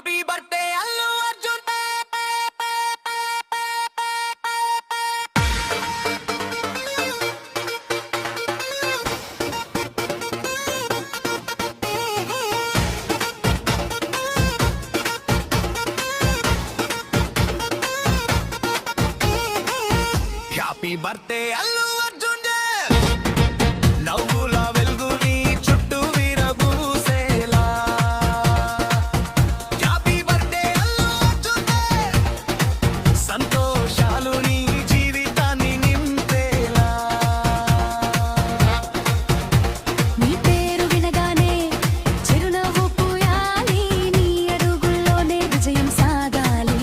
Happy birthday Allu Arjun. Happy birthday Allu Arjun. నవ్వుల వెలుగుని చుట్టూ విరబూసేలా. Happy birthday Allu Arjun. సంతోషాలు నీ జీవితాన్ని నింపేలా. నీ పేరు వినగానే చిరునవ్వు పూయాలి, నీ అడుగుల్లోనే విజయం సాగాలి.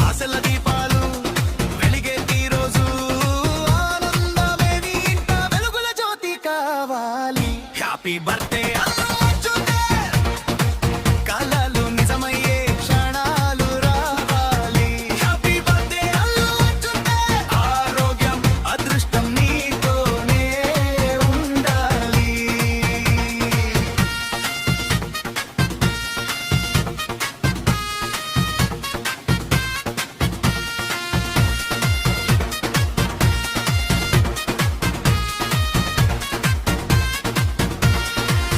ఆశల దీపాలు వెలిగే ఈరోజు, ఆనందమే నీ ఇంట వెలుగుల జ్యోతి కావాలి. Happy birthday Allu Arjun. కలలు నిజమయ్యే క్షణాలు రావాలి. Happy birthday Allu Arjun. ఆరోగ్యం అదృష్టం నీతోనే ఉండాలి.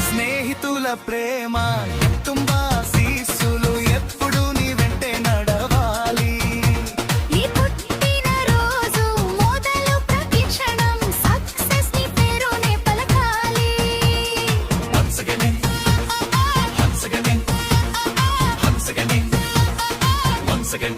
స్నేహితుల ప్రేమ తుంబా శీస్సులు ఎప్పుడు నీ వెంటే నడవాలి. ఈ పుట్టిన రోజు మొదలు ప్రతి క్షణం సక్సెస్ నీ పేరునే పలకాలి. Once again, once again, once again, once again.